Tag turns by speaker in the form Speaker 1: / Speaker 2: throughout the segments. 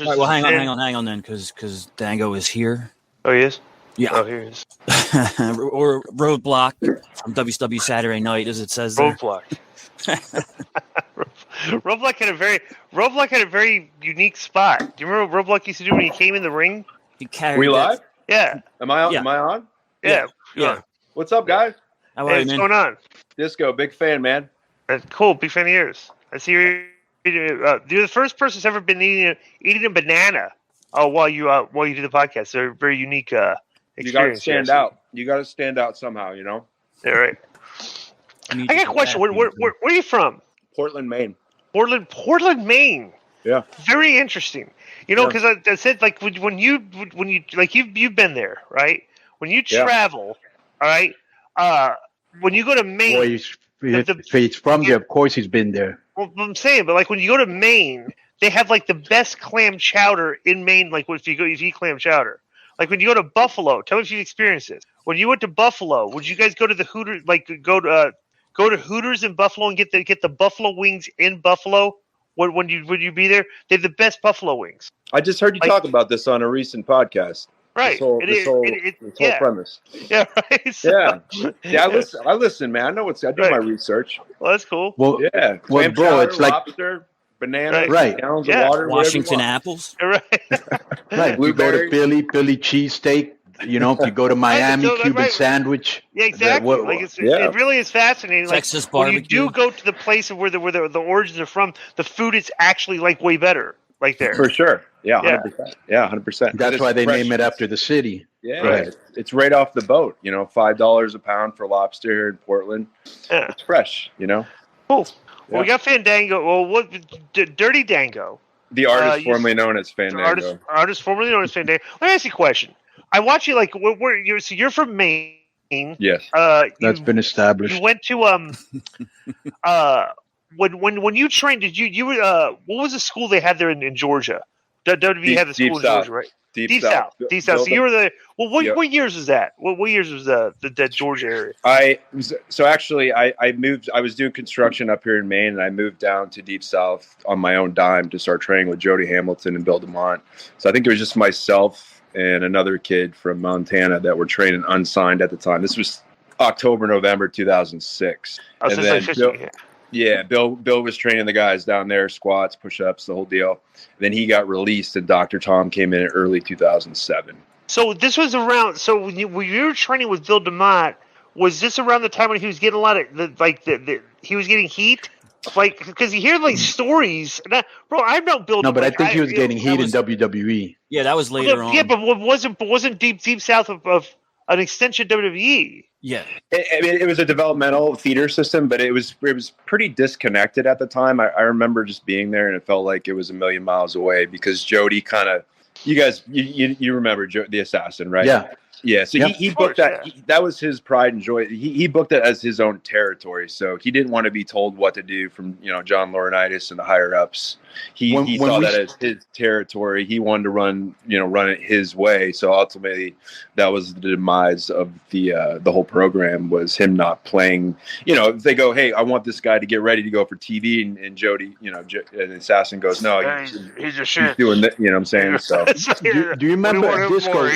Speaker 1: All right, well, hang on then, because Dango is here.
Speaker 2: Oh, he is?
Speaker 1: Yeah.
Speaker 2: Oh, here he is.
Speaker 1: Or Roadblock from WCW Saturday Night, as it says there.
Speaker 2: Roadblock. Roadblock had a very unique spot. Do you remember what Roadblock used to do when he came in the ring?
Speaker 1: He carried
Speaker 3: We live?
Speaker 2: Yeah.
Speaker 3: Am I on?
Speaker 1: Yeah.
Speaker 3: Am I on?
Speaker 2: Yeah.
Speaker 1: Yeah.
Speaker 3: What's up, guys?
Speaker 1: How
Speaker 2: Hey,
Speaker 1: are you,
Speaker 2: what's
Speaker 1: man?
Speaker 2: going on?
Speaker 3: Disco, big fan, man.
Speaker 2: Cool. Big fan of yours. I see you're the first person who's ever been eating a banana. Oh, while you do the podcast, they're a very unique
Speaker 3: You got to
Speaker 2: experience.
Speaker 3: stand out. You got to stand out somehow, you know.
Speaker 2: Yeah, right. I got a question. Where are you from?
Speaker 3: Portland, Maine.
Speaker 2: Portland, Maine.
Speaker 3: Yeah.
Speaker 2: Very interesting. You know, because I said like when you like you've been there, right? When you travel, all right. When you go to Maine,
Speaker 4: Boy, he's from there. Of course, he's been there.
Speaker 2: Well, I'm saying, but like when you go to Maine, they have like the best clam chowder in Maine. Like if you eat clam chowder, like when you go to Buffalo, tell me if you experienced this. When you went to Buffalo, would you guys go to the Hooters? Like go to Hooters in Buffalo and get the Buffalo wings in Buffalo? Would you be there? They have the best buffalo wings.
Speaker 3: I just heard you talk about this on a recent podcast.
Speaker 2: Right.
Speaker 3: This whole premise.
Speaker 2: Yeah. Right. So,
Speaker 3: yeah. I listen, man. I know I do my research.
Speaker 2: Well, that's cool.
Speaker 4: Well,
Speaker 3: yeah.
Speaker 4: Well, bro, it's like
Speaker 3: lobster, banana, gallons of water,
Speaker 1: Washington apples.
Speaker 2: Right.
Speaker 4: Right. You go to Philly cheesesteak. You know, if you go to Miami, Cuban sandwich.
Speaker 2: Yeah, exactly. It really is fascinating.
Speaker 1: Texas
Speaker 2: like,
Speaker 1: barbecue.
Speaker 2: When you do go to the place of where the origins are from, the food is actually like way better. Like there.
Speaker 3: For sure. Yeah, 100%. Yeah, 100%.
Speaker 4: That's why they name it after the city.
Speaker 3: Yeah, right. It's right off the boat. You know, $5 a pound for lobster here in Portland. Yeah. It's fresh, you know.
Speaker 2: Cool. Well, we got Fandango. Well, Dirty Dango.
Speaker 3: The artist formerly known as Fandango.
Speaker 2: Artist formerly known as Fandango. Let me ask you a question. I watch you like you're from Maine.
Speaker 3: Yes.
Speaker 4: That's been established.
Speaker 2: You went to when you trained, did you what was the school they had there in Georgia? WWE had the school in Georgia, right? Deep South. So you were the what years was that? What years was the Georgia area?
Speaker 3: I moved. I was doing construction up here in Maine, and I moved down to Deep South on my own dime to start training with Jody Hamilton and Bill DeMont. So I think it was just myself and another kid from Montana that were training unsigned at the time. This was October, November 2006.
Speaker 2: Oh, so
Speaker 3: and then Bill was training the guys down there, squats, push-ups, the whole deal. And then he got released, and Dr. Tom came in early 2007.
Speaker 2: So this was around. So when you were training with Bill DeMott, was this around the time when he was getting a lot of he was getting heat? Like, because you hear like stories, bro. I know Bill.
Speaker 4: No, but I think he was getting heat in WWE.
Speaker 1: Yeah, that was later on.
Speaker 2: Yeah, but wasn't Deep South of an extension of WWE?
Speaker 1: Yeah,
Speaker 3: it was a developmental theater system, but it was pretty disconnected at the time. I remember just being there, and it felt like it was a million miles away because Jody kind of, you guys, you remember the Assassin, right? Yeah. So he booked that. That was his pride and joy. He booked it as his own territory. So he didn't want to be told what to do from John Laurinaitis and the higher ups. He saw that as his territory. He wanted to run it his way. So ultimately, that was the demise of the whole program, was him not playing. If they go, hey, I want this guy to get ready to go for TV, and Jody, and Assassin goes, no,
Speaker 2: he's a shit.
Speaker 3: He's doing that. You know what I'm saying? So
Speaker 4: do you remember Disco?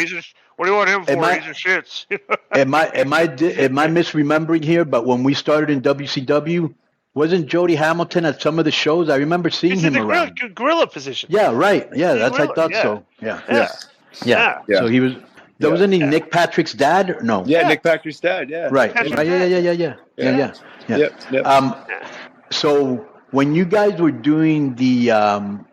Speaker 2: What do you want him for? He's a shits.
Speaker 4: am I misremembering here? But when we started in WCW, wasn't Jody Hamilton at some of the shows? I remember seeing him around.
Speaker 2: Gorilla position.
Speaker 4: Yeah, right. Yeah, I thought so. Yeah. So he was. Wasn't he Nick Patrick's dad? Or no.
Speaker 3: Yeah, Nick Patrick's dad. Yeah.
Speaker 4: Right. Yeah. So when you guys were doing the,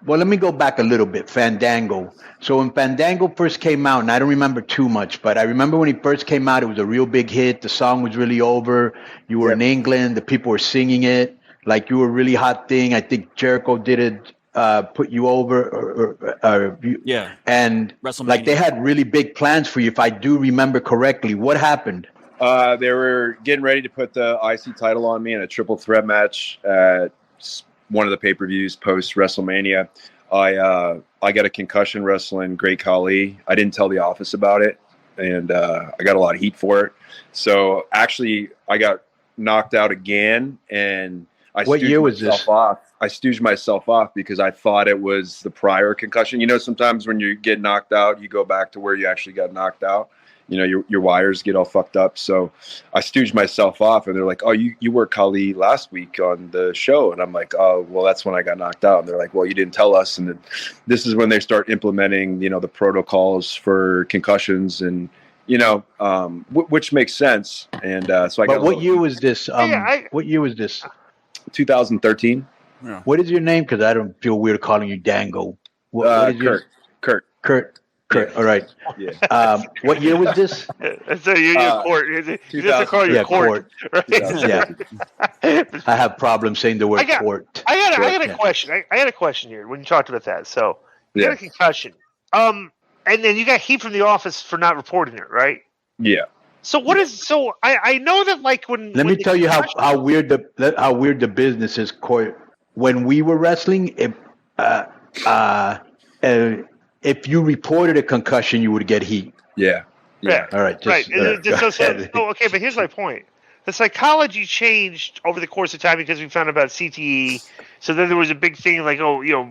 Speaker 4: let me go back a little bit, Fandango. So when Fandango first came out, and I don't remember too much, but I remember when he first came out, it was a real big hit. The song was really over. You were in England. The people were singing it. Like you were a really hot thing. I think Jericho did it, put you over. And like they had really big plans for you, if I do remember correctly. What happened?
Speaker 3: They were getting ready to put the IC title on me in a triple threat match at one of the pay-per-views post WrestleMania. I got a concussion wrestling Great Khali. I didn't tell the office about it, and I got a lot of heat for it. So actually, I got knocked out again, and
Speaker 4: What year was this?
Speaker 3: I stooged myself off because I thought it was the prior concussion. You know, sometimes when you get knocked out, you go back to where you actually got knocked out. You know, your wires get all fucked up. So I stooged myself off, and they're like, "Oh, you were Kali last week on the show," and I'm like, "Oh, well, that's when I got knocked out." And they're like, "Well, you didn't tell us." And then this is when they start implementing, you know, the protocols for concussions, and you know, which makes sense. And so I got.
Speaker 4: But what year was this?
Speaker 2: Yeah,
Speaker 4: what year was this?
Speaker 3: 2013.
Speaker 4: What is your name? Because I don't feel weird calling you Dango. What is
Speaker 3: Kurt.
Speaker 4: Kurt. All right.
Speaker 3: Yeah.
Speaker 4: What year was this?
Speaker 2: So you're court. You just to call your court. Right?
Speaker 4: Yeah. I have problems saying the word court.
Speaker 2: I got a question. I had a question here when you talked about that. So you had a concussion. And then you got heat from the office for not reporting it, right?
Speaker 3: Yeah.
Speaker 2: So what is so? I know that like when.
Speaker 4: Let me tell you how weird the business is. Court. When we were wrestling, if you reported a concussion, you would get heat.
Speaker 3: Yeah.
Speaker 4: All right.
Speaker 2: Right. Okay, but here's my point. The psychology changed over the course of time because we found out about CTE. So then there was a big thing like,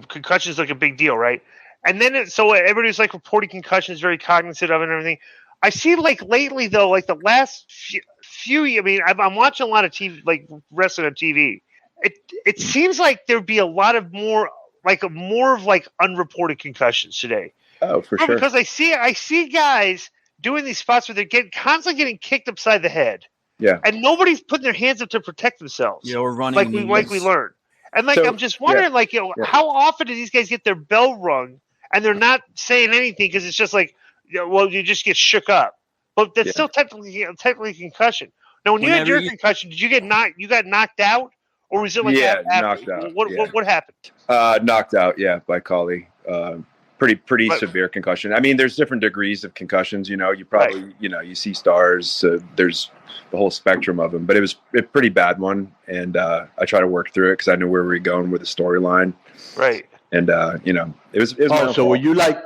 Speaker 2: concussions like a big deal, right? And then so everybody's like reporting concussions, very cognizant of it and everything. I see like lately though, like the last few. I mean, I'm watching a lot of TV, like wrestling on TV. It seems like there'd be a lot of more of unreported concussions today.
Speaker 3: Oh, for sure.
Speaker 2: Because I see guys doing these spots where they're constantly getting kicked upside the head.
Speaker 3: Yeah.
Speaker 2: And nobody's putting their hands up to protect themselves.
Speaker 1: Yeah, we're running
Speaker 2: like we learned. And I'm just wondering, how often do these guys get their bell rung and they're not saying anything because it's just like, you just get shook up. But that's still technically concussion. Now, when you had your concussion, did you get knocked? You got knocked out, or was it like
Speaker 3: knocked out?
Speaker 2: What happened?
Speaker 3: Knocked out, by Kali. Pretty severe concussion. I mean, there's different degrees of concussions. You know, you probably you see stars. There's the whole spectrum of them, but it was a pretty bad one, and I try to work through it because I knew where we were going with the storyline.
Speaker 2: Right.
Speaker 3: And it was.
Speaker 4: Oh, so were you like,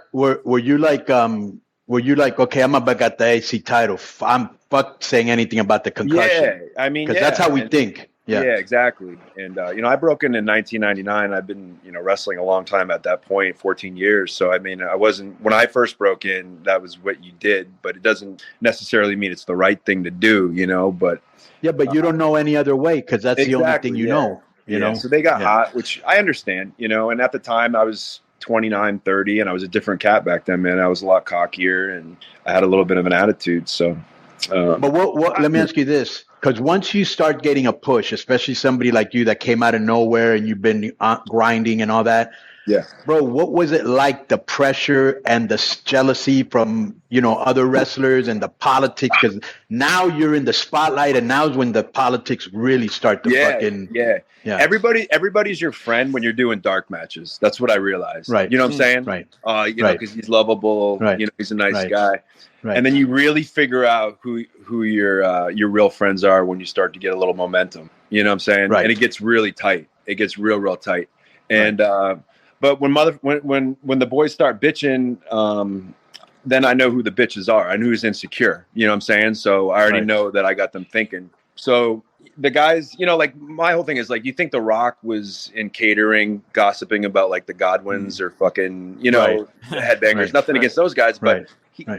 Speaker 4: okay, I'm about to get the AC title. I'm fuck saying anything about the concussion.
Speaker 3: Yeah, I mean,
Speaker 4: because that's how we think.
Speaker 3: Yeah, exactly. And I broke in 1999. I've been wrestling a long time at that point, 14 years. So I mean, I wasn't when I first broke in. That was what you did, but it doesn't necessarily mean it's the right thing to do. But
Speaker 4: but you don't know any other way because that's the only thing you know. You know.
Speaker 3: So they got hot, which I understand. And at the time I was 29, 30, and I was a different cat back then, man. I was a lot cockier, and I had a little bit of an attitude. So,
Speaker 4: but what? Let me ask you this. Because once you start getting a push, especially somebody like you that came out of nowhere and you've been grinding and all that, bro, what was it like, the pressure and the jealousy from, other wrestlers and the politics? Because now you're in the spotlight, and now's when the politics really start to fucking... Yeah.
Speaker 3: Everybody's your friend when you're doing dark matches. That's what I realized.
Speaker 4: Right.
Speaker 3: You know what I'm saying?
Speaker 4: Right.
Speaker 3: Because he's lovable.
Speaker 4: Right.
Speaker 3: He's a nice guy.
Speaker 4: Right.
Speaker 3: And then you really figure out who your real friends are when you start to get a little momentum. You know what I'm saying?
Speaker 4: Right.
Speaker 3: And it gets really tight. It gets real tight. And but when the boys start bitching, then I know who the bitches are and who's insecure. You know what I'm saying? So I already know that I got them thinking. So the guys, like my whole thing is like, you think The Rock was in catering, gossiping about like the Godwins or fucking, headbangers. Nothing against those guys, but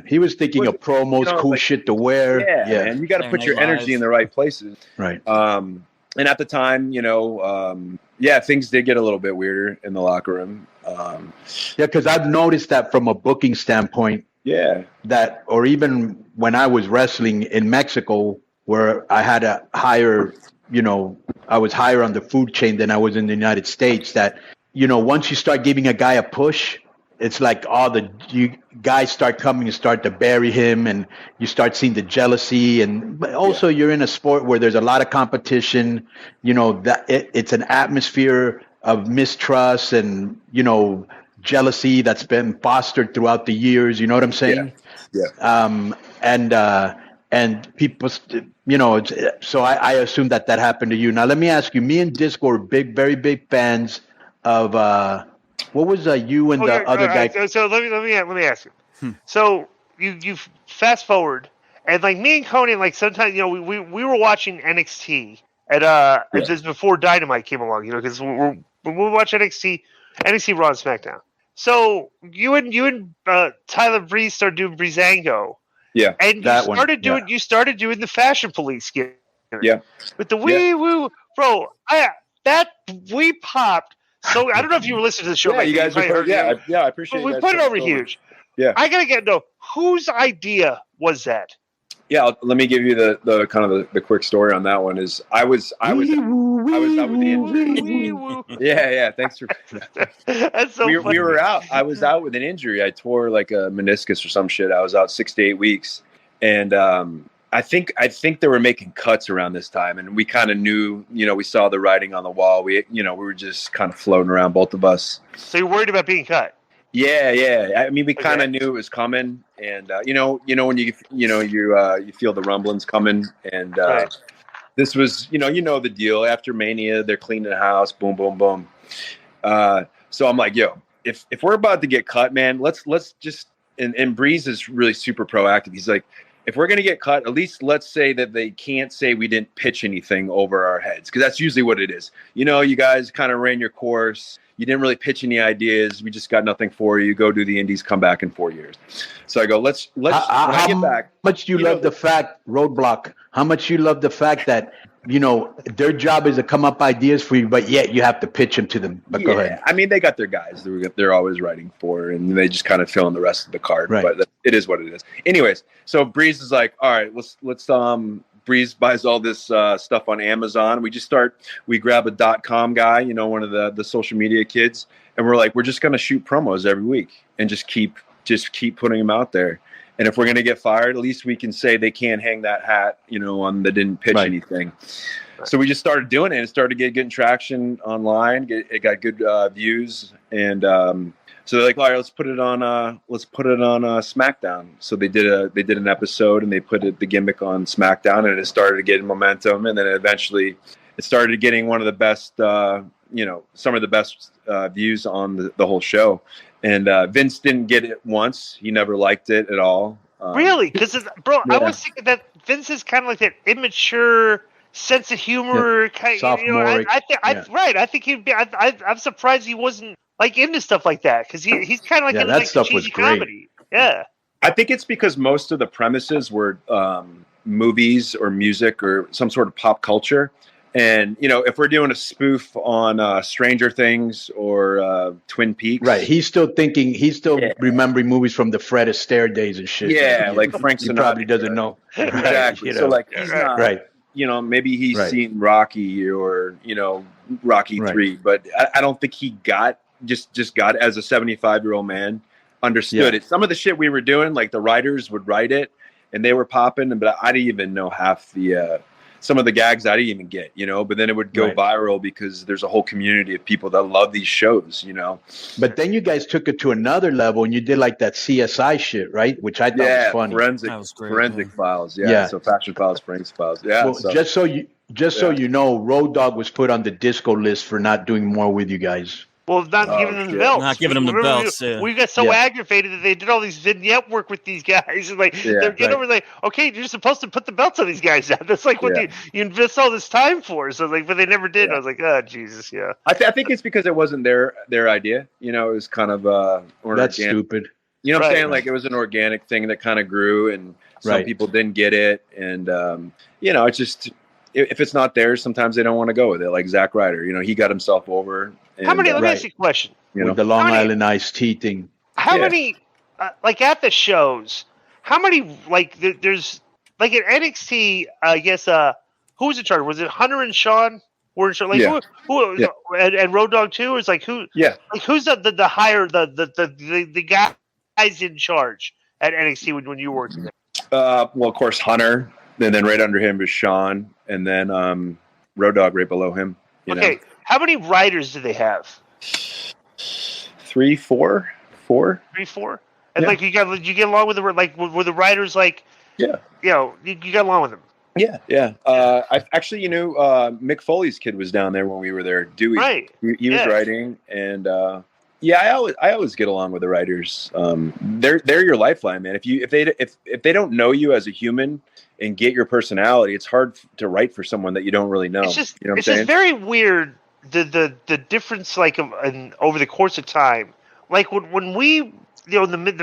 Speaker 4: he was thinking of promos, cool shit to wear.
Speaker 3: Yeah. And you got to put your energy in the right places.
Speaker 4: Right.
Speaker 3: And at the time, things did get a little bit weirder in the locker room.
Speaker 4: Because I've noticed that from a booking standpoint.
Speaker 3: Yeah.
Speaker 4: That, or even when I was wrestling in Mexico, where I had a higher, I was higher on the food chain than I was in the United States, that, once you start giving a guy a push, it's like you guys start coming and start to bury him, and you start seeing the jealousy. But also you're in a sport where there's a lot of competition, that it's an atmosphere of mistrust and, jealousy that's been fostered throughout the years. You know what I'm saying?
Speaker 3: Yeah.
Speaker 4: And people, so I assume that happened to you. Now, let me ask you, me and Disco are very big fans of, what was you and the other guy?
Speaker 2: So let me ask you. So you fast forward, and like me and Conan, like sometimes, we were watching NXT, and this is before Dynamite came along, because when we watch NXT Raw and SmackDown. So you and Tyler Breeze started doing Breezango.
Speaker 3: Yeah,
Speaker 2: and you started doing the Fashion Police skit.
Speaker 3: Yeah,
Speaker 2: with the wee woo, bro. We popped. So I don't know if you were listening to the show.
Speaker 3: Yeah, you guys heard. I appreciate.
Speaker 2: But we put it over huge.
Speaker 3: Yeah,
Speaker 2: I gotta know whose idea was that.
Speaker 3: Yeah, let me give you the kind of the quick story on that one. Is I was out with the injury. Yeah. Thanks for.
Speaker 2: That's so.
Speaker 3: We were out. I was out with an injury. I tore like a meniscus or some shit. I was out 6 to 8 weeks, and I think they were making cuts around this time, and we kind of knew. We saw the writing on the wall. We were just kind of floating around, both of us.
Speaker 2: So you're worried about being cut?
Speaker 3: Yeah. I mean, we kind of knew it was coming, and when you feel the rumblings coming, and this was you know the deal. After Mania, they're cleaning the house, boom, boom, boom. So I'm like, yo, if we're about to get cut, man, let's just and Breeze is really super proactive. He's like, if we're gonna get cut, at least let's say that they can't say we didn't pitch anything over our heads, because that's usually what it is. You guys kind of ran your course. You didn't really pitch any ideas. We just got nothing for you. Go do the indies, come back in 4 years. So I go, let's when I get back.
Speaker 4: How much do you love the fact, Roadblock, how much you love the fact that, their job is to come up ideas for you, but yet you have to pitch them to them. But go ahead.
Speaker 3: I mean, they got their guys they're always writing for, and they just kind of fill in the rest of the card.
Speaker 4: Right.
Speaker 3: But it is what it is. Anyways, so Breeze is like, all right, let's Breeze buys all this stuff on Amazon. We grab a .com guy, one of the social media kids, and we're like, we're just going to shoot promos every week and just keep putting them out there. And if we're going to get fired, at least we can say they can't hang that hat, on the didn't pitch anything. Right. So we just started doing it and started getting traction online. It got good views, and so they're like, all right, let's put it on SmackDown. So they did an episode, and they put the gimmick on SmackDown, and it started getting momentum, and then eventually it started getting one of the best, some of the best views on the whole show. And Vince didn't get it once; he never liked it at all.
Speaker 2: Really? Because, bro, I was thinking that Vince is kind of like that immature sense of humor, kind.
Speaker 4: Sophomoric.
Speaker 2: I think he'd be. I'm surprised he wasn't like into stuff like that, because he's kind of like
Speaker 4: that
Speaker 2: like
Speaker 4: stuff was great.
Speaker 2: Comedy. Yeah,
Speaker 3: I think it's because most of the premises were movies or music or some sort of pop culture. And, if we're doing a spoof on Stranger Things or Twin Peaks.
Speaker 4: Right. He's still remembering movies from the Fred Astaire days and shit.
Speaker 3: Yeah, like Frank Sinatra.
Speaker 4: He probably doesn't know.
Speaker 3: Exactly. So, he's not,
Speaker 4: right.
Speaker 3: Maybe he's seen Rocky or, Rocky 3. But I don't think he got as a 75-year-old man, understood it. Some of the shit we were doing, like the writers would write it and they were popping, but I didn't even know half the some of the gags I didn't even get, but then it would go viral because there's a whole community of people that love these shows,
Speaker 4: But then you guys took it to another level and you did like that CSI shit, right? Which I thought was funny.
Speaker 3: Forensic Files. Yeah. So Fashion Files, Forensic Files. Yeah.
Speaker 4: Well, just so you know, Road Dogg was put on the disco list for not doing more with you guys.
Speaker 2: Well, not giving them the belts.
Speaker 1: Not giving them the belts.
Speaker 2: We got so aggravated that they did all these vignette work with these guys. And they're getting over like, okay, you're supposed to put the belts on these guys now. That's like what you invest all this time for. So but they never did. I was like, oh Jesus, yeah.
Speaker 3: I think it's because it wasn't their idea. It was kind of
Speaker 4: that's
Speaker 3: organic.
Speaker 4: Stupid.
Speaker 3: You know what I'm saying? Like it was an organic thing that kind of grew, and some people didn't get it, and it's just. If it's not theirs, sometimes they don't want to go with it. Like Zack Ryder, he got himself over. And,
Speaker 2: let me ask you a question.
Speaker 4: With the Long Island Iced Tea thing.
Speaker 2: How many, at the shows, how many, there's, at NXT, I guess, who was in charge? Was it Hunter and Sean? Were in charge? Who and Road Dogg too? Or is who? Yeah. Who's the higher, the guys in charge at NXT when you were working there?
Speaker 3: Well, of course, Hunter. And then right under him is Sean, and then Road Dogg right below him.
Speaker 2: Okay, how many writers do they have?
Speaker 3: 3, 4.
Speaker 2: 3, 4. And you get along with were the writers you got along with them?
Speaker 3: Yeah. I actually, Mick Foley's kid was down there when we were there. Dewey,
Speaker 2: right?
Speaker 3: He was writing, and I always get along with the writers. They're your lifeline, man. If they don't know you as a human, and get your personality. It's hard to write for someone that you don't really know.
Speaker 2: It's just,
Speaker 3: you know what I'm
Speaker 2: it's
Speaker 3: saying?
Speaker 2: just very weird the difference like over the course of time. Like when we, in the mid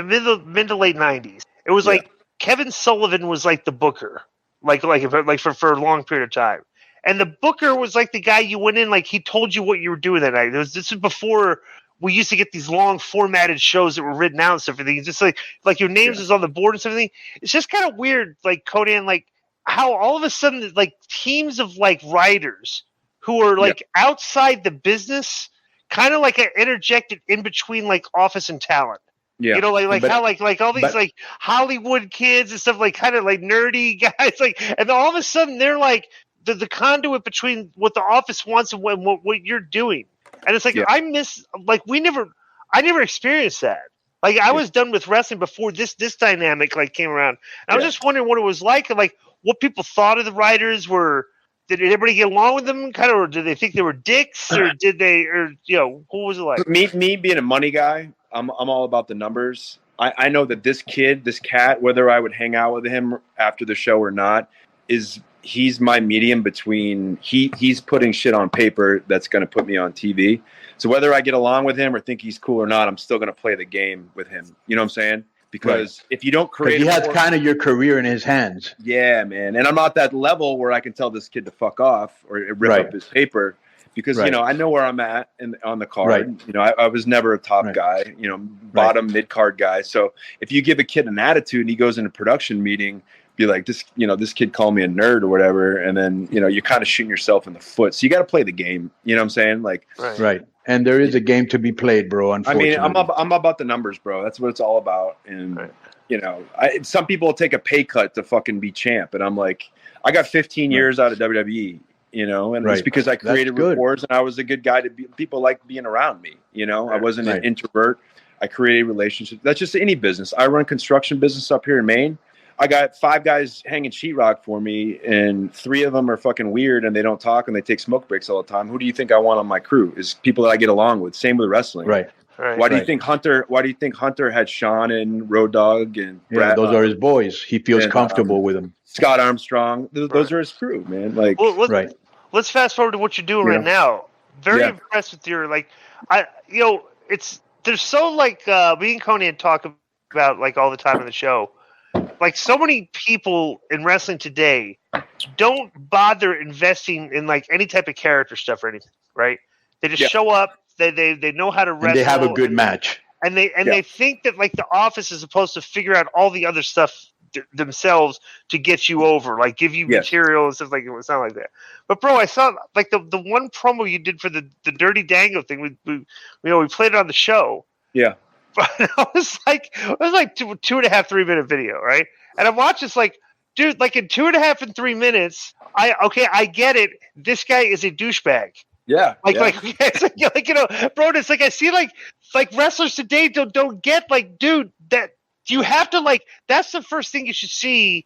Speaker 2: to late '90s, it was like Kevin Sullivan was like the booker, like for a long period of time, and the booker was like the guy you went in, like he told you what you were doing that night. This is before we used to get these long formatted shows that were written out and stuff. Everything just like your names is on the board and stuff. Everything. It's just kind of weird, like Conan, like how all of a sudden like teams of like writers who are like outside the business, kind of like interjected in between like office and talent.
Speaker 3: Yeah.
Speaker 2: You know, like how like all these like Hollywood kids and stuff, like kind of like nerdy guys, like, and all of a sudden they're like the conduit between what the office wants and what you're doing. And it's like I miss, like I never experienced that. Like I was done with wrestling before this dynamic like came around. And I was just wondering what it was like, and like what people thought of the writers were. Did everybody get along with them, kind of, or did they think they were dicks, or did they, or what was it like?
Speaker 3: Me being a money guy, I'm all about the numbers. I know that this cat, whether I would hang out with him after the show or not, he's my medium between he's putting shit on paper that's going to put me on TV. So whether I get along with him or think he's cool or not, I'm still going to play the game with him. You know what I'm saying? Because if you don't create,
Speaker 4: he has kind of your career in his hands.
Speaker 3: Yeah, man. And I'm not that level where I can tell this kid to fuck off or rip up his paper, because I know where I'm at on the card. Right. I was never a top guy, bottom mid card guy. So if you give a kid an attitude and he goes in a production meeting, be like, this kid called me a nerd or whatever, and then you're kind of shooting yourself in the foot. So you got to play the game. You know what I'm saying? Like,
Speaker 4: right. And there is a game to be played, bro. Unfortunately,
Speaker 3: I mean, I'm about the numbers, bro. That's what it's all about. And some people take a pay cut to fucking be champ, and I'm like, I got 15 years out of WWE, and it's because I created rewards and I was a good guy people like being around me. I wasn't an introvert. I created relationships. That's just any business. I run construction business up here in Maine. I got 5 guys hanging sheetrock for me, and 3 of them are fucking weird and they don't talk and they take smoke breaks all the time. Who do you think I want on my crew? Is people that I get along with. Same with wrestling.
Speaker 4: Right.
Speaker 3: Why do you think Hunter had Sean and Road Dogg and Brad?
Speaker 4: Those are his boys. He feels comfortable with them.
Speaker 3: Scott Armstrong. Those are his crew, man. Like,
Speaker 2: let's fast forward to what you're doing right now. Very impressed with your there's so like me and Conan talk about like all the time on the show. Like so many people in wrestling today don't bother investing in like any type of character stuff or anything, right? They just show up. They know how to wrestle.
Speaker 4: And they have a good match.
Speaker 2: And they think that like the office is supposed to figure out all the other stuff themselves to get you over, like give you material and stuff like it was not like that. But bro, I saw like the one promo you did for the Dirty Dango thing. We played it on the show.
Speaker 3: Yeah.
Speaker 2: But it was like 2.5, 3 minute video, right? And I'm watching this like, dude, like in 2.5 and 3 minutes, I get it. This guy is a douchebag.
Speaker 3: Yeah.
Speaker 2: It's like, bro, it's like I see like wrestlers today don't get like, dude, that you have to like, that's the first thing you should see.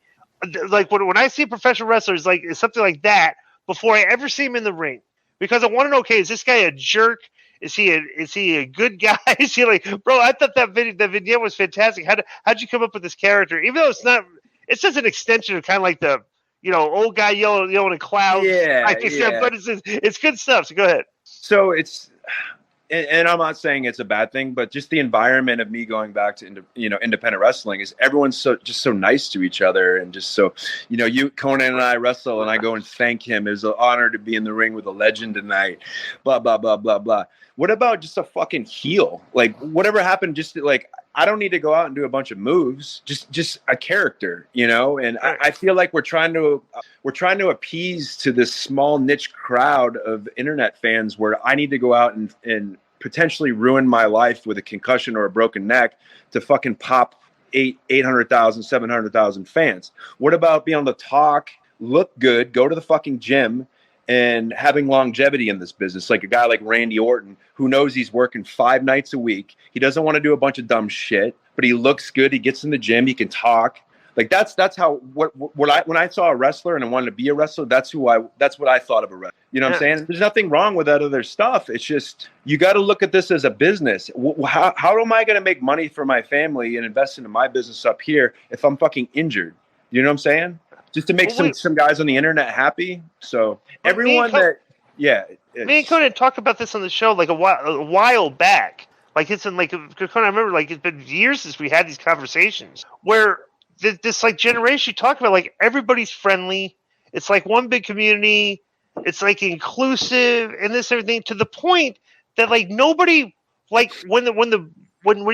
Speaker 2: Like when I see a professional wrestler is like is something like that before I ever see him in the ring, because I want to know, okay, is this guy a jerk? Is he a good guy? Is he like, bro? I thought that vignette was fantastic. How'd you come up with this character? Even though it's just an extension of kind of like the old guy yelling in clouds. But it's good stuff. So go ahead.
Speaker 3: So it's, and I'm not saying it's a bad thing, but just the environment of me going back to independent wrestling is everyone's so nice to each other, and just so Conan and I wrestle and I go and thank him. It was an honor to be in the ring with a legend tonight. Blah blah blah blah blah. What about just a fucking heel? Like whatever happened, just like I don't need to go out and do a bunch of moves. Just a character, And I feel like we're trying to appease to this small niche crowd of internet fans, where I need to go out and potentially ruin my life with a concussion or a broken neck to fucking pop 800,000, 700,000 fans. What about being able to talk, look good, go to the fucking gym, and having longevity in this business, like a guy like Randy Orton, who knows he's working 5 nights a week. He doesn't want to do a bunch of dumb shit, but he looks good. He gets in the gym. He can talk. Like that's how when I saw a wrestler and I wanted to be a wrestler, that's what I thought of a wrestler. You know what I'm saying? There's nothing wrong with that other stuff. It's just you got to look at this as a business. How am I going to make money for my family and invest into my business up here if I'm fucking injured? You know what I'm saying? just to make
Speaker 2: Well,
Speaker 3: some guys on the internet happy. So
Speaker 2: But
Speaker 3: everyone
Speaker 2: me and
Speaker 3: that, yeah,
Speaker 2: Me and
Speaker 3: it's-
Speaker 2: Conan talked about this on the show like a while back. Like it's in like Conan, I remember like it's been years since we had these conversations where this like generation you talk about like everybody's friendly. It's like one big community. It's like inclusive and this everything to the point that like nobody like when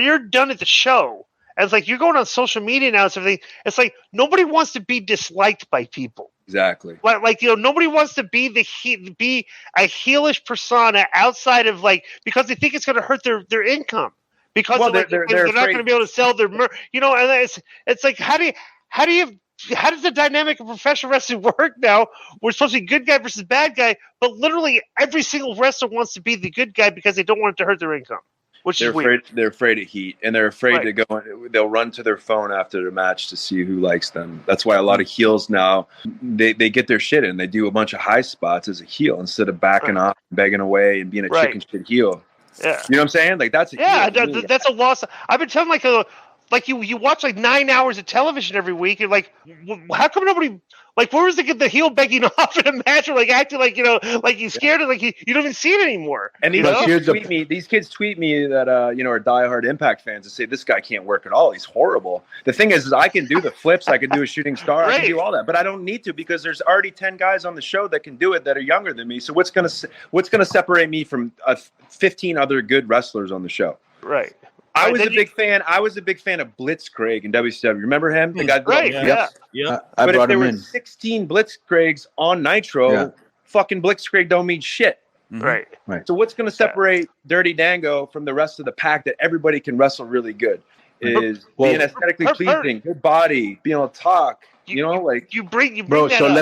Speaker 2: you're done at the show and it's like you're going on social media now and everything. It's like nobody wants to be disliked by people.
Speaker 3: exactly.
Speaker 2: Like nobody wants to be be a heelish persona outside of like because they think it's going to hurt their income because
Speaker 3: Well,
Speaker 2: they're not
Speaker 3: afraid-
Speaker 2: going to be able to sell their and it's like how does the dynamic of professional wrestling work now? We're supposed to be good guy versus bad guy, but literally every single wrestler wants to be the good guy because they don't want it to hurt their income, which
Speaker 3: They're
Speaker 2: is weird.
Speaker 3: afraid. They're afraid of heat, and they're afraid
Speaker 2: Right.
Speaker 3: to go. They'll run to their phone after the match to see who likes them. That's why a lot of heels now they get their shit in. They do a bunch of high spots as a heel instead of backing
Speaker 2: Right.
Speaker 3: off, begging away, and being a
Speaker 2: Right.
Speaker 3: chicken shit heel.
Speaker 2: Yeah.
Speaker 3: You know what I'm saying? Like that's a
Speaker 2: Yeah,
Speaker 3: heel to me.
Speaker 2: that's a loss. I've been telling like you watch like 9 hours of television every week. You're like, how come nobody like where was the heel begging off in a match or like acting like like he's scared of like you don't even see it anymore.
Speaker 3: And
Speaker 2: you
Speaker 3: these
Speaker 2: know?
Speaker 4: Here's
Speaker 3: kids
Speaker 4: the-
Speaker 3: tweet me. These kids tweet me that are diehard Impact fans and say this guy can't work at all. He's horrible. The thing is I can do the flips. I can do a shooting star. I
Speaker 2: Right.
Speaker 3: can do all that, but I don't need to because there's already 10 guys on the show that can do it that are younger than me. So what's gonna separate me from 15 other good wrestlers on the show?
Speaker 2: Right.
Speaker 3: I
Speaker 2: Right,
Speaker 3: was
Speaker 2: then
Speaker 3: a big fan. I was a big fan of Blitzkrieg in WCW. Remember him? The guy.
Speaker 2: Right,
Speaker 1: Yeah.
Speaker 2: yeah.
Speaker 1: Yeah.
Speaker 4: I
Speaker 3: But if
Speaker 4: brought
Speaker 3: there
Speaker 4: him
Speaker 3: were
Speaker 4: in.
Speaker 3: 16 Blitzkriegs on Nitro,
Speaker 4: Yeah.
Speaker 3: fucking Blitzkrieg don't mean shit.
Speaker 1: Mhm.
Speaker 2: Right.
Speaker 3: So what's going to separate Dirty Dango from the rest of the pack that everybody can wrestle really good is
Speaker 4: Well-
Speaker 3: being aesthetically
Speaker 2: Her-
Speaker 3: pleasing, good body, being able to talk. You know, like
Speaker 2: You bring
Speaker 4: Bro,
Speaker 2: that
Speaker 4: so
Speaker 2: up.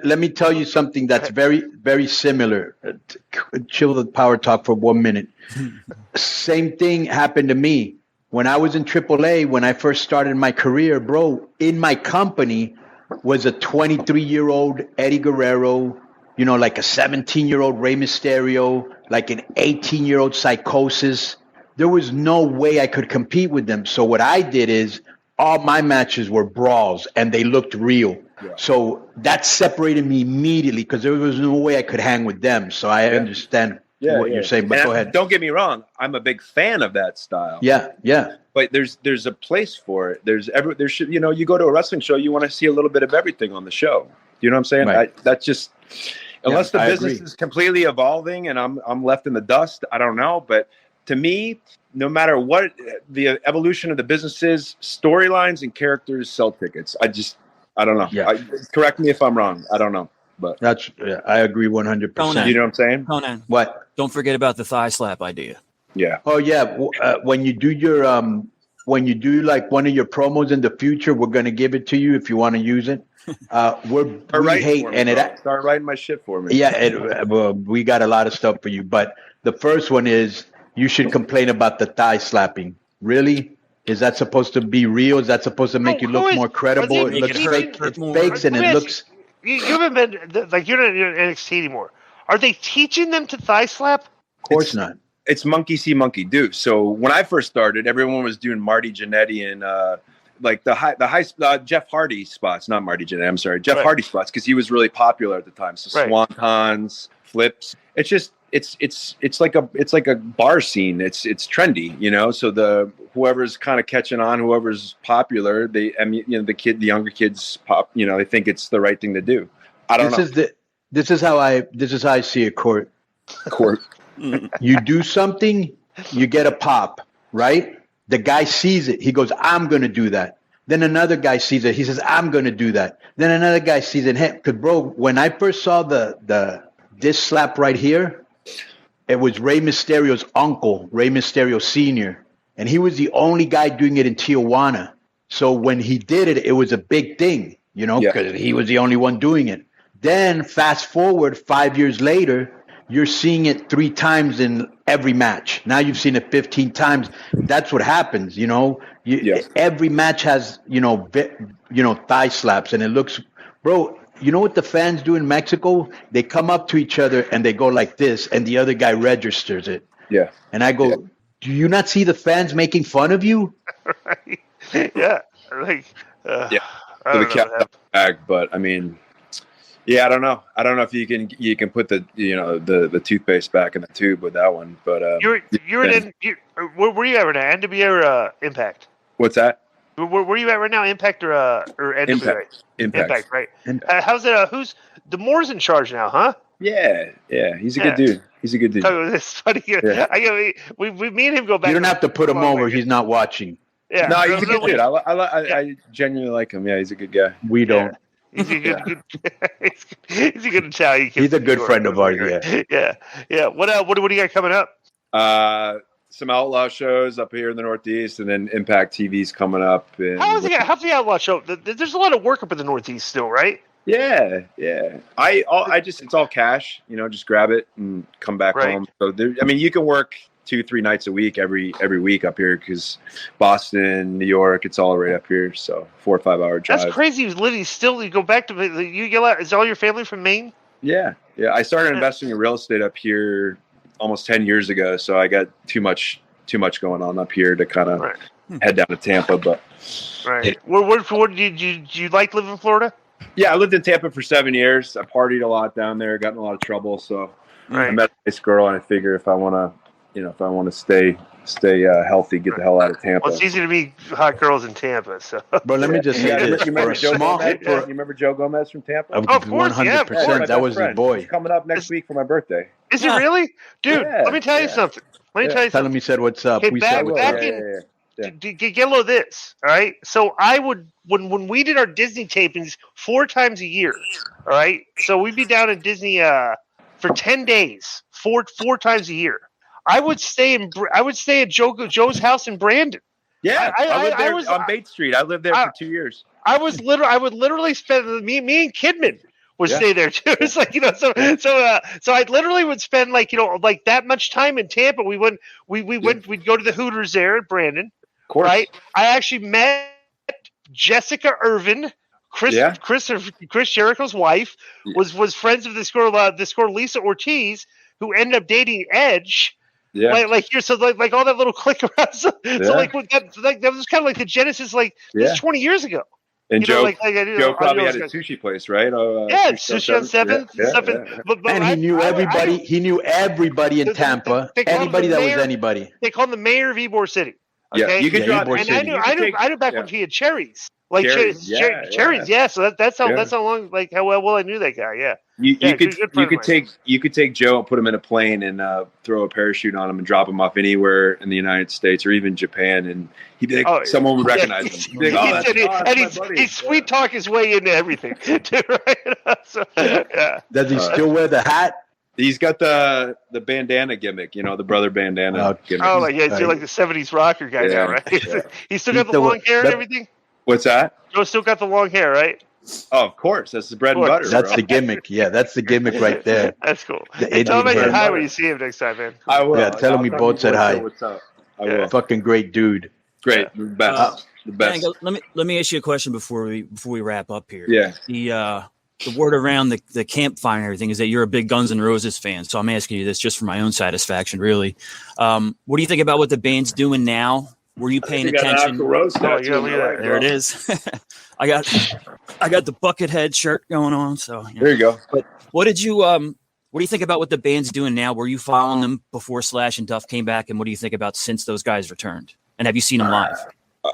Speaker 4: let me tell you something that's very, very similar. Chill the power talk for 1 minute. Same thing happened to me when I was in AAA. When I first started my career, bro, in my company was a 23-year-old Eddie Guerrero, like a 17-year-old Rey Mysterio, like an 18-year-old Psychosis. There was no way I could compete with them. So what I did is all my matches were brawls and they looked real.
Speaker 3: Yeah.
Speaker 4: So that separated me immediately because there was no way I could hang with them. So I understand what you're saying, but
Speaker 3: And
Speaker 4: go ahead.
Speaker 3: Don't get me wrong. I'm a big fan of that style.
Speaker 4: Yeah.
Speaker 3: But there's a place for it. There should you go to a wrestling show, you want to see a little bit of everything on the show. You know what I'm saying?
Speaker 4: Right.
Speaker 3: That's just unless the
Speaker 4: I
Speaker 3: business
Speaker 4: agree.
Speaker 3: is completely evolving and I'm left in the dust. I don't know, but to me, no matter what the evolution of the business is, storylines and characters sell tickets. I don't know.
Speaker 4: Yeah.
Speaker 3: Correct me if I'm wrong. I don't know, but
Speaker 4: I agree 100%.
Speaker 1: Conan.
Speaker 3: you know what I'm saying?
Speaker 1: Conan,
Speaker 4: What?
Speaker 1: don't forget about the thigh slap idea.
Speaker 3: Yeah.
Speaker 4: Oh yeah. When you do your when you do like one of your promos in the future, we're gonna give it to you if you want to use it.
Speaker 3: Start
Speaker 4: We
Speaker 3: writing
Speaker 4: hate
Speaker 3: for me,
Speaker 4: and
Speaker 3: bro.
Speaker 4: it.
Speaker 3: Start writing my shit for me.
Speaker 4: Yeah, we got a lot of stuff for you. But the first one is you should complain about the thigh slapping. Really? Is that supposed to be real? Is that supposed to make you look more credible?
Speaker 2: are they
Speaker 4: It looks
Speaker 1: making
Speaker 4: fake.
Speaker 1: it hurt
Speaker 4: It's
Speaker 1: more?
Speaker 4: fakes and
Speaker 2: Let me
Speaker 4: it
Speaker 2: ask
Speaker 4: looks.
Speaker 2: You haven't been like you're not in NXT anymore. Are they teaching them to thigh slap?
Speaker 4: Of course not.
Speaker 3: It's monkey see, monkey do. So when I first started, everyone was doing Marty Jannetty and like the high Jeff Hardy spots, not Marty Jannetty. I'm sorry, Jeff
Speaker 2: Right.
Speaker 3: Hardy spots because he was really popular at the time. So
Speaker 2: Right.
Speaker 3: swantons, flips. It's just it's like a bar scene. It's trendy, So whoever's kind of catching on, whoever's popular, the younger kids pop. They think it's the right thing to do. I don't know.
Speaker 4: This is how I see it, Court.
Speaker 3: Court.
Speaker 4: You do something, you get a pop, right? The guy sees it. He goes, I'm going to do that. Then another guy sees it. He says, I'm going to do that. Then another guy sees it. Because, bro, when I first saw this slap right here, it was Rey Mysterio's uncle, Rey Mysterio Sr., and he was the only guy doing it in Tijuana. So when he did it, it was a big thing,
Speaker 3: Yeah.
Speaker 4: because he was the only one doing it. Then fast forward 5 years later, you're seeing it 3 times in every match. Now you've seen it 15 times. That's what happens,
Speaker 3: Yes.
Speaker 4: Every match has, thigh slaps, and it looks, bro. You know what the fans do in Mexico? They come up to each other and they go like this, and the other guy registers it.
Speaker 3: Yeah.
Speaker 4: And I go, do you not see the fans making fun of you?
Speaker 2: Yeah, like
Speaker 3: Yeah.
Speaker 2: I
Speaker 3: So the
Speaker 2: don't know.
Speaker 3: cat back, but I mean, yeah, I don't know. I don't know if you can put the the toothpaste back in the tube with that one. But
Speaker 2: You're where were you at right now? NWA or Impact?
Speaker 3: what's that?
Speaker 2: Where are you at right now? Impact or NWA? Impact, right? How's it? Who's the Moore's in charge now? Huh?
Speaker 3: Yeah, he's a good dude. He's a good dude.
Speaker 2: Oh, it's funny.
Speaker 3: Yeah.
Speaker 2: We me and him go back.
Speaker 4: You don't have to put him over. He's not watching.
Speaker 2: Yeah.
Speaker 3: No, he's a good dude. I genuinely like him. Yeah, he's a good guy.
Speaker 4: We don't.
Speaker 2: He's a good he's a good Italian kid.
Speaker 4: He's a good friend of ours. Yeah.
Speaker 2: Yeah. What do you got coming up?
Speaker 3: Some outlaw shows up here in the Northeast, and then Impact TV's coming up. And
Speaker 2: How's the outlaw show? There's a lot of work up in the Northeast still, right?
Speaker 3: Yeah. I just it's all cash. Just grab it and come back home. So you can work 2-3 nights a week every week up here because Boston, New York, it's all right up here. So 4 or 5 hour drive.
Speaker 2: That's crazy. You go back to is all your family from Maine?
Speaker 3: Yeah. I started investing in real estate up here almost 10 years ago. So I got too much going on up here to kind of head down to Tampa. But
Speaker 2: right. What did you like living in Florida?
Speaker 3: Yeah, I lived in Tampa for 7 years. I partied a lot down there, got in a lot of trouble. So I met a nice girl, and I figure if I want to stay healthy, get the hell out of Tampa.
Speaker 2: Well, it's easy to meet hot girls in Tampa. So,
Speaker 4: but let me just say this:
Speaker 3: you remember Joe Gomez from Tampa?
Speaker 2: Of course,
Speaker 4: 100%. That was his boy.
Speaker 3: He's coming up next week for my birthday.
Speaker 2: Is he really, dude? Let me tell you something.
Speaker 4: Tell him he said what's up.
Speaker 2: Hey,
Speaker 4: we
Speaker 2: back
Speaker 4: said what's up.
Speaker 2: Get low this, all right? So I would when we did our Disney tapings 4 times a year, all right? So we'd be down in Disney for 10 days, four times a year. I would stay at Joe's house in Brandon.
Speaker 3: Yeah, I lived there on Bates Street. I lived there for 2 years.
Speaker 2: I would literally spend me and Kidman would stay there too. It's like, so I literally would spend like that much time in Tampa. We'd go to the Hooters there at Brandon.
Speaker 3: Of course.
Speaker 2: Right. I actually met Jessica Irvin, Chris Jericho's wife, was friends with this girl Lisa Ortiz, who ended up dating Edge.
Speaker 3: Yeah.
Speaker 2: Like all that little click around. So like that was kind of like the genesis. This is 20 years ago.
Speaker 3: And Joe probably had a sushi place, right?
Speaker 2: Sushi on 7th.
Speaker 4: And he knew everybody. He knew everybody in Tampa. Anybody that was anybody.
Speaker 2: They called him the mayor of Ybor City. Okay?
Speaker 3: Yeah, you can drop.
Speaker 2: And I knew back when he had cherries. Like cherries. So that's how long, like how well I knew that guy. Yeah.
Speaker 3: You could take Joe and put him in a plane and throw a parachute on him and drop him off anywhere in the United States or even Japan, and he'd be like, someone would recognize him. He'd be like,
Speaker 2: he's sweet talk his way into everything.
Speaker 4: Does he still wear the hat?
Speaker 3: He's got the bandana gimmick, the brother bandana gimmick.
Speaker 2: Oh, he's like the 70s rocker guy now, right? Yeah. He's still got the long hair and everything?
Speaker 3: What's that?
Speaker 2: Joe's still got the long hair, right?
Speaker 3: Oh, of course. That's the bread and butter.
Speaker 4: That's the gimmick. Yeah, that's the gimmick right there.
Speaker 2: That's cool. Hey, tell him I said hi when you see him next time, man.
Speaker 3: I will.
Speaker 4: Yeah, tell him we both said hi.
Speaker 3: What's up? I will.
Speaker 4: Fucking great dude.
Speaker 3: Great. The best. The best.
Speaker 1: Let me ask you a question before we wrap up here.
Speaker 3: Yeah.
Speaker 1: The word around the campfire and everything is that you're a big Guns N' Roses fan. So I'm asking you this just for my own satisfaction, really. What do you think about what the band's doing now? Were you paying attention? There it is. I got the Buckethead shirt going on. So
Speaker 3: there you go.
Speaker 1: But what do you think about what the band's doing now? Were you following them before Slash and Duff came back? And what do you think about since those guys returned? And have you seen them live?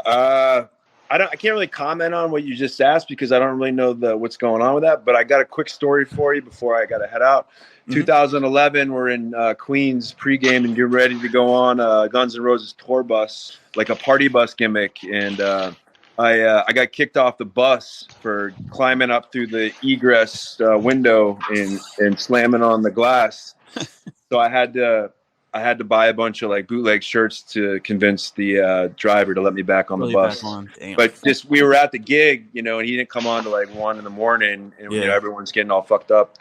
Speaker 3: I can't really comment on what you just asked because I don't really know what's going on with that. But I got a quick story for you before I got to head out. 2011, we're in Queens pregame and getting ready to go on Guns N' Roses tour bus, like a party bus gimmick. And I got kicked off the bus for climbing up through the egress window and slamming on the glass. So I had to buy a bunch of like bootleg shirts to convince the driver to let me back on the bus. But we were at the gig, and he didn't come on to like 1 a.m. and everyone's getting all fucked up.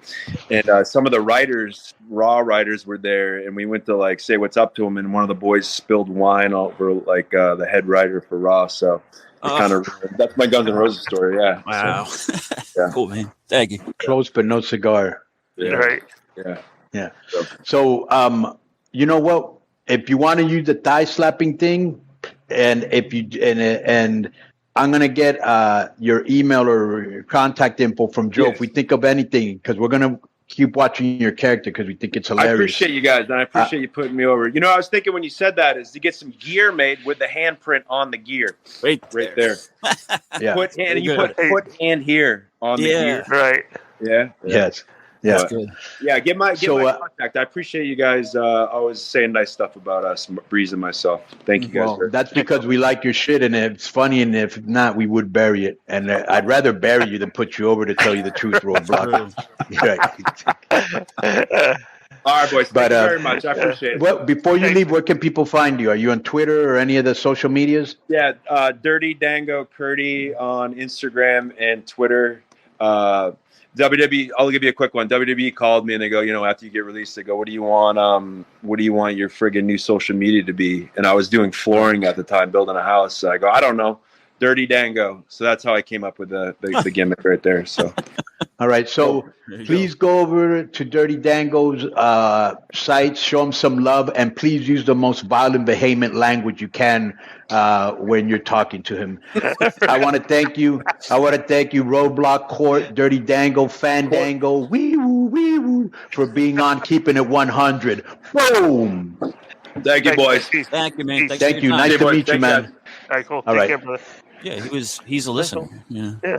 Speaker 3: And some of the Raw writers were there, and we went to like say what's up to him, and one of the boys spilled wine over like the head writer for Raw. So that's my Guns N' Roses story. Yeah.
Speaker 1: Wow.
Speaker 3: So,
Speaker 1: cool, man. Thank you.
Speaker 4: Close but no cigar.
Speaker 3: Yeah.
Speaker 2: Right.
Speaker 3: Yeah.
Speaker 4: So you know what? If you want to use the thigh slapping thing, and if you and I'm going to get your email or your contact info from Joe if we think of anything, because we're going to keep watching your character because we think it's hilarious.
Speaker 3: I appreciate you guys, and I appreciate you putting me over. You know, I was thinking when you said that is to get some gear made with the handprint on the gear.
Speaker 1: Right
Speaker 3: there.
Speaker 4: Yeah.
Speaker 3: Put hand here on the gear.
Speaker 2: Right.
Speaker 3: Yeah.
Speaker 4: Yes. Yeah.
Speaker 1: That's good.
Speaker 3: Yeah, get my contact. I appreciate you guys always saying nice stuff about us, Breeze and myself. Thank you guys.
Speaker 4: Well, that's because we like your shit, and it's funny, and if not, we would bury it. And I'd rather bury you than put you over, to tell you the truth, Roadblock.
Speaker 3: Right. All right, boys. Thank you very much. I appreciate it.
Speaker 4: Well, before you leave, where can people find you? Are you on Twitter or any of the social medias?
Speaker 3: Yeah, Dirty Dango Curdy on Instagram and Twitter. WWE, I'll give you a quick one. WWE called me and they go, after you get released, they go, what do you want your friggin' new social media to be? And I was doing flooring at the time, building a house. So I go, I don't know. Dirty Dango. So that's how I came up with the gimmick right there. So,
Speaker 4: all right. So please go over to Dirty Dango's site, show him some love, and please use the most violent, vehement language you can when you're talking to him. I want to thank you. Roadblock Court, Dirty Dango, Fandango, wee woo, for being on Keeping It 100. Boom.
Speaker 3: Thank you, boys.
Speaker 1: Thank you, man.
Speaker 4: Thank you. Nice to meet you, man.
Speaker 2: All right, cool.
Speaker 4: All right.
Speaker 2: Take care, brother.
Speaker 1: Yeah, he's a listener. Yeah.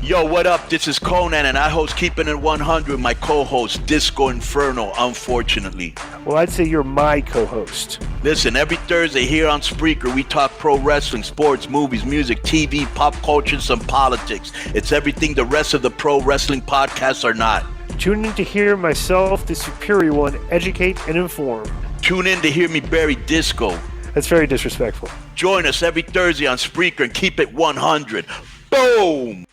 Speaker 5: Yo, what up? This is Conan, and I host Keeping It 100, my co-host, Disco Inferno, unfortunately.
Speaker 2: Well, I'd say you're my co-host.
Speaker 5: Listen, every Thursday here on Spreaker, we talk pro wrestling, sports, movies, music, TV, pop culture, and some politics. It's everything the rest of the pro wrestling podcasts are not.
Speaker 2: Tune in to hear myself, the superior one, educate and inform.
Speaker 5: Tune in to hear me bury Disco.
Speaker 2: That's very disrespectful.
Speaker 5: Join us every Thursday on Spreaker and keep it 100. Boom!